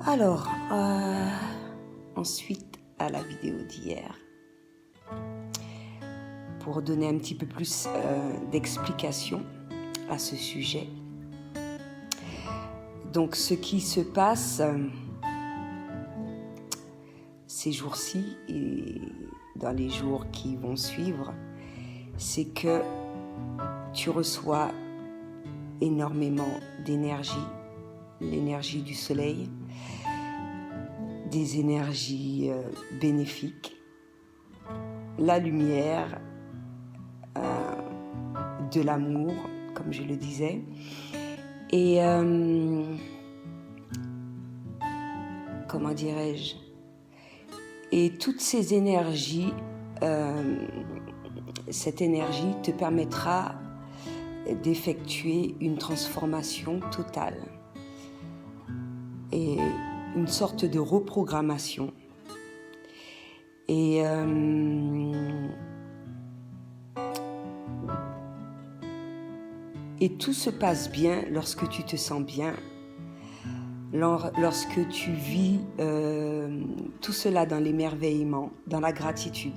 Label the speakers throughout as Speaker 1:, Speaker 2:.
Speaker 1: Alors, ensuite à la vidéo d'hier, pour donner un petit peu plus d'explication à ce sujet. Donc, ce qui se passe ces jours-ci et dans les jours qui vont suivre, c'est que tu reçois énormément d'énergie, l'énergie du soleil, des énergies bénéfiques, la lumière, de l'amour, comme je le disais, et comment dirais-je, et toutes ces énergies, cette énergie te permettra d'effectuer une transformation totale et une sorte de reprogrammation. Et tout se passe bien lorsque tu te sens bien, lorsque tu vis tout cela dans l'émerveillement, dans la gratitude.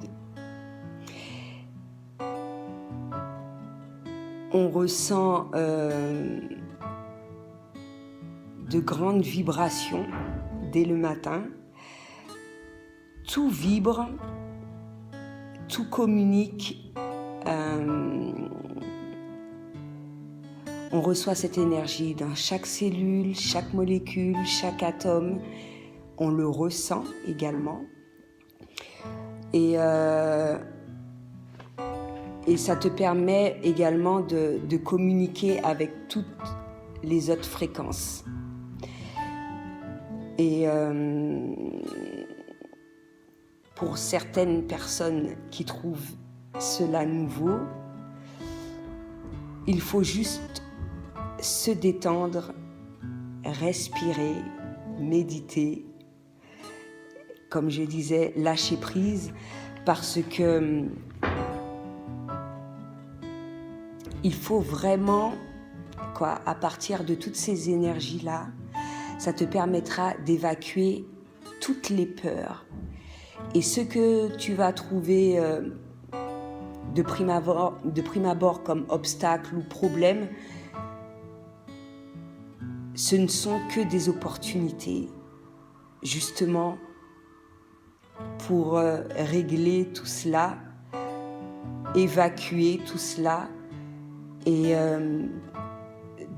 Speaker 1: On ressent de grandes vibrations dès le matin. Tout vibre, tout communique. On reçoit cette énergie dans chaque cellule, chaque molécule, chaque atome. On le ressent également. Et ça te permet également de communiquer avec toutes les autres fréquences. Et pour certaines personnes qui trouvent cela nouveau, il faut juste se détendre, respirer, méditer, comme je disais, lâcher prise, parce que il faut vraiment, à partir de toutes ces énergies-là, ça te permettra d'évacuer toutes les peurs. Et ce que tu vas trouver de prime abord comme obstacle ou problème, ce ne sont que des opportunités, justement, pour régler tout cela, évacuer tout cela et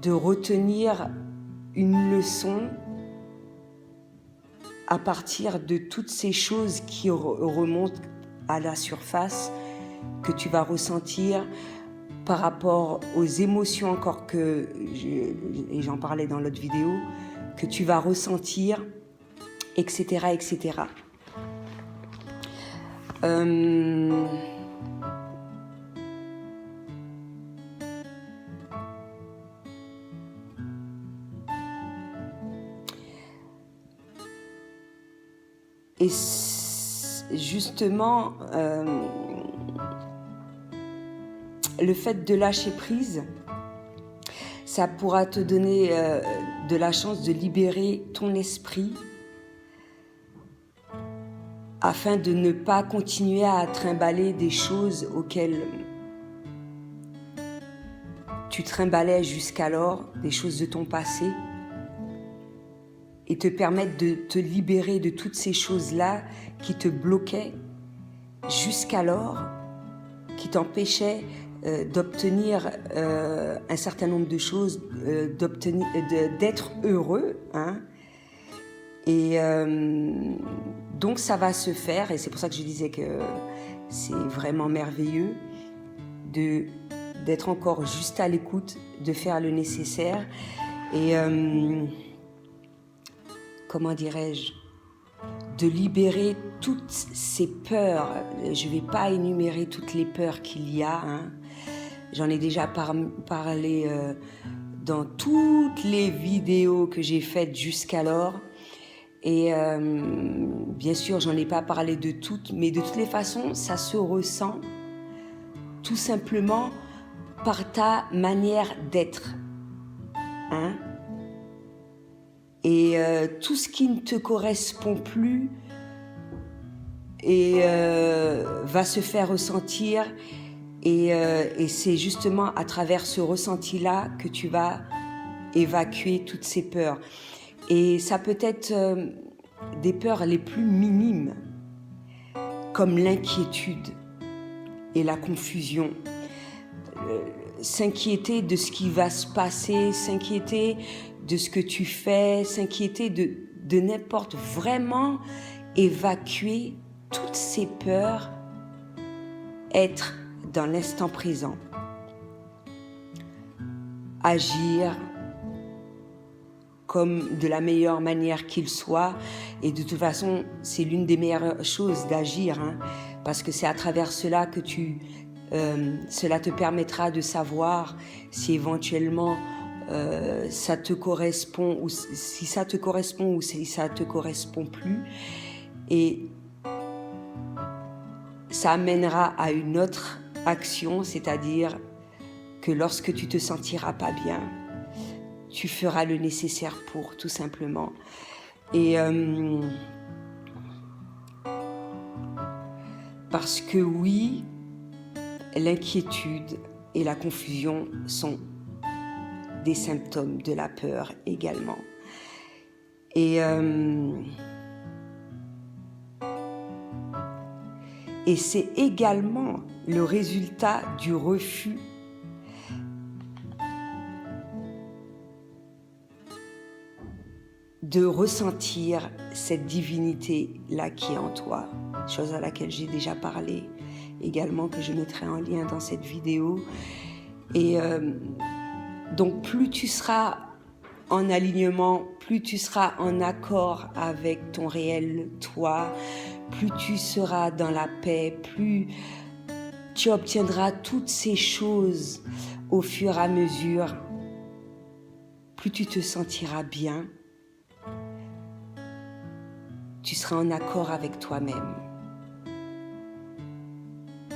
Speaker 1: de retenir une leçon à partir de toutes ces choses qui remontent à la surface, que tu vas ressentir par rapport aux émotions encore et j'en parlais dans l'autre vidéo, que tu vas ressentir, etc., etc. Et justement, le fait de lâcher prise, ça pourra te donner de la chance de libérer ton esprit afin de ne pas continuer à trimballer des choses auxquelles tu trimballais jusqu'alors, des choses de ton passé, et te permettre de te libérer de toutes ces choses-là qui te bloquaient jusqu'alors, qui t'empêchaient d'obtenir un certain nombre de choses, d'être heureux, hein. Et donc ça va se faire, et c'est pour ça que je disais que c'est vraiment merveilleux d'être encore juste à l'écoute, de faire le nécessaire, et comment dirais-je, de libérer toutes ces peurs. Je ne vais pas énumérer toutes les peurs qu'il y a, hein. J'en ai déjà parlé dans toutes les vidéos que j'ai faites jusqu'alors. Et bien sûr, j'en ai pas parlé de toutes, mais de toutes les façons, ça se ressent tout simplement par ta manière d'être, hein. Et tout ce qui ne te correspond plus va se faire ressentir. Et c'est justement à travers ce ressenti-là que tu vas évacuer toutes ces peurs. Et ça peut être des peurs les plus minimes, comme l'inquiétude et la confusion. S'inquiéter de ce qui va se passer, s'inquiéter de ce que tu fais, s'inquiéter de n'importe, vraiment évacuer toutes ces peurs, être dans l'instant présent, agir comme de la meilleure manière qu'il soit. Et de toute façon, c'est l'une des meilleures choses d'agir, hein, parce que c'est à travers cela que cela te permettra de savoir si éventuellement ça te correspond, ou si ça te correspond ou si ça te correspond plus. Et ça amènera à une autre action, c'est-à-dire que lorsque tu te sentiras pas bien, tu feras le nécessaire pour, tout simplement. Et parce que oui, l'inquiétude et la confusion sont des symptômes de la peur également. Et c'est également le résultat du refus de ressentir cette divinité-là qui est en toi, chose à laquelle j'ai déjà parlé également, que je mettrai en lien dans cette vidéo. Et donc plus tu seras en alignement, plus tu seras en accord avec ton réel toi, plus tu seras dans la paix, plus tu obtiendras toutes ces choses au fur et à mesure, plus tu te sentiras bien, tu seras en accord avec toi-même.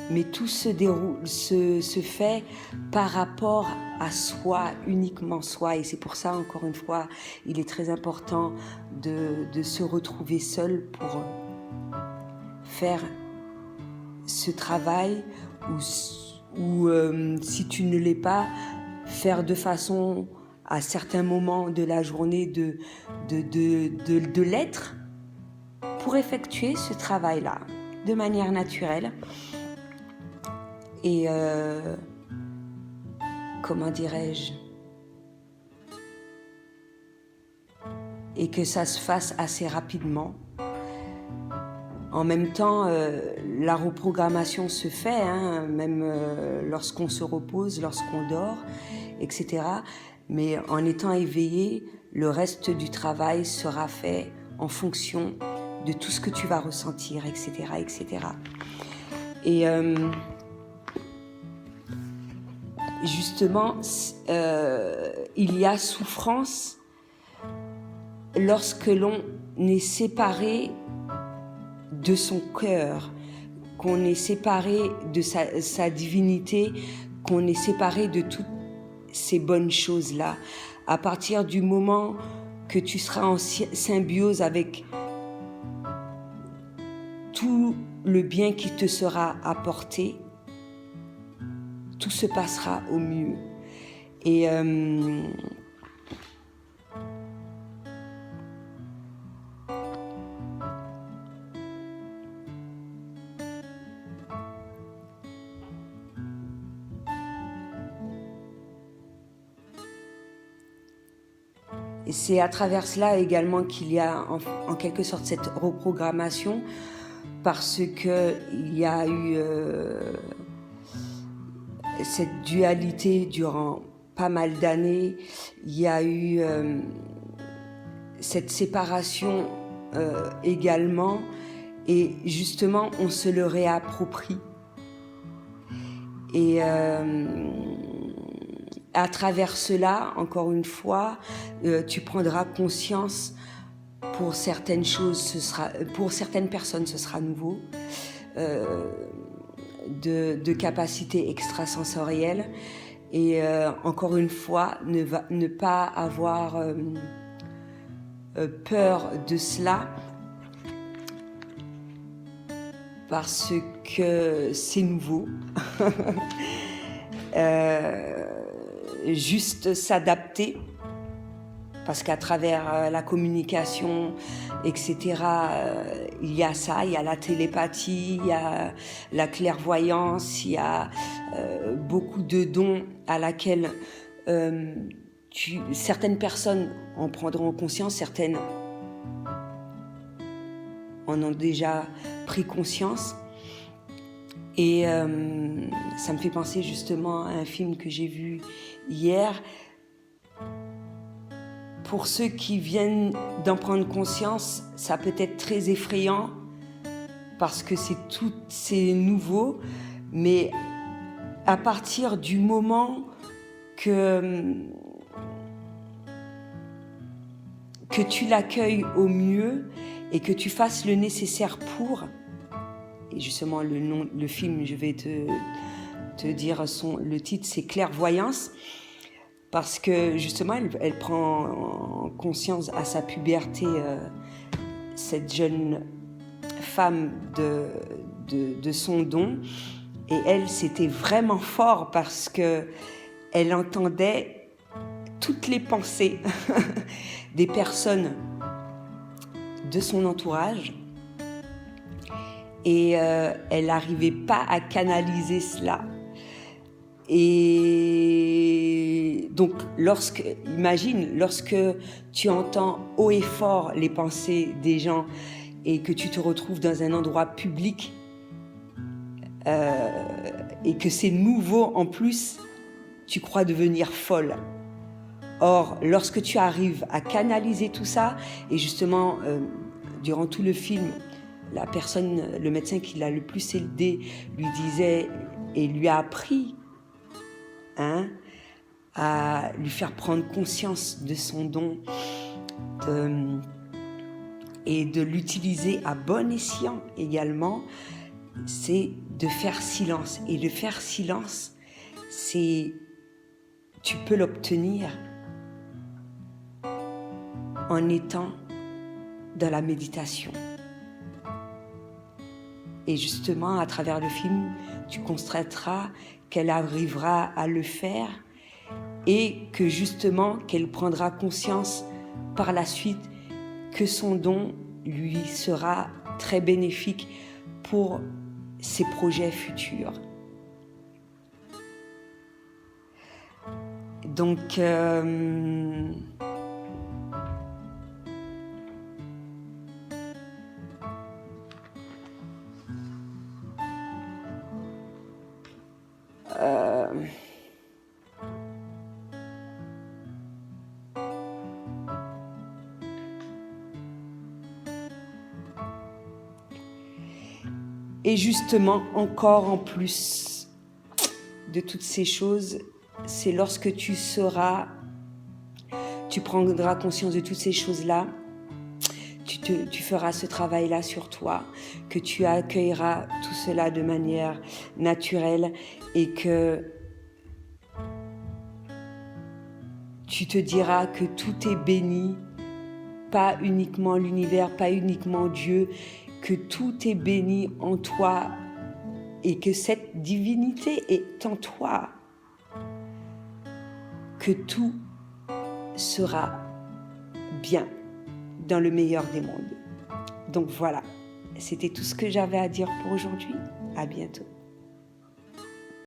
Speaker 1: Mais tout se fait par rapport à soi, uniquement soi. Et c'est pour ça, encore une fois, il est très important de se retrouver seul pour faire ce travail, ou si tu ne l'es pas, faire de façon, à certains moments de la journée, de l'être, pour effectuer ce travail-là de manière naturelle. Et comment dirais-je, et que ça se fasse assez rapidement. En même temps, la reprogrammation se fait, hein, même lorsqu'on se repose, lorsqu'on dort, etc. Mais en étant éveillé, le reste du travail sera fait en fonction de tout ce que tu vas ressentir, etc., etc. Et justement, il y a souffrance lorsque l'on est séparé de son cœur, qu'on est séparé de sa divinité, qu'on est séparé de toutes ces bonnes choses-là. À partir du moment que tu seras en symbiose avec tout le bien qui te sera apporté, tout se passera au mieux. Et c'est à travers cela également qu'il y a en quelque sorte cette reprogrammation, parce qu'il y a eu cette dualité durant pas mal d'années. Il y a eu cette séparation également, et justement on se le réapproprie. Et à travers cela, encore une fois, tu prendras conscience. Pour certaines choses, pour certaines personnes, ce sera nouveau, de capacités extrasensorielles. Et encore une fois, ne pas avoir peur de cela parce que c'est nouveau. Juste s'adapter, parce qu'à travers la communication, etc., il y a ça, il y a la télépathie, il y a la clairvoyance, il y a beaucoup de dons à laquelle certaines personnes en prendront conscience, certaines en ont déjà pris conscience. Et ça me fait penser justement à un film que j'ai vu hier. Pour ceux qui viennent d'en prendre conscience, ça peut être très effrayant parce que c'est nouveau, mais à partir du moment que tu l'accueilles au mieux et que tu fasses le nécessaire pour, et justement le film, je vais te dire le titre, c'est Clairvoyance, parce que justement elle prend conscience à sa puberté, cette jeune femme de son don, et elle, c'était vraiment fort parce que elle entendait toutes les pensées des personnes de son entourage, et elle n'arrivait pas à canaliser cela. Et donc, imagine, lorsque tu entends haut et fort les pensées des gens et que tu te retrouves dans un endroit public et que c'est nouveau en plus, tu crois devenir folle. Or, lorsque tu arrives à canaliser tout ça, et justement, durant tout le film, le médecin qui l'a le plus aidé, lui disait et lui a appris à lui faire prendre conscience de son don et de l'utiliser à bon escient également, c'est de faire silence. Et de faire silence, tu peux l'obtenir en étant dans la méditation. Et justement, à travers le film, tu constateras qu'elle arrivera à le faire et que justement, qu'elle prendra conscience par la suite que son don lui sera très bénéfique pour ses projets futurs. Donc, et justement, encore en plus de toutes ces choses, c'est lorsque tu prendras conscience de toutes ces choses-là, tu feras ce travail-là sur toi, que tu accueilleras tout cela de manière naturelle et que tu te diras que tout est béni, pas uniquement l'univers, pas uniquement Dieu, que tout est béni en toi et que cette divinité est en toi, que tout sera bien dans le meilleur des mondes. Donc voilà, c'était tout ce que j'avais à dire pour aujourd'hui. À bientôt.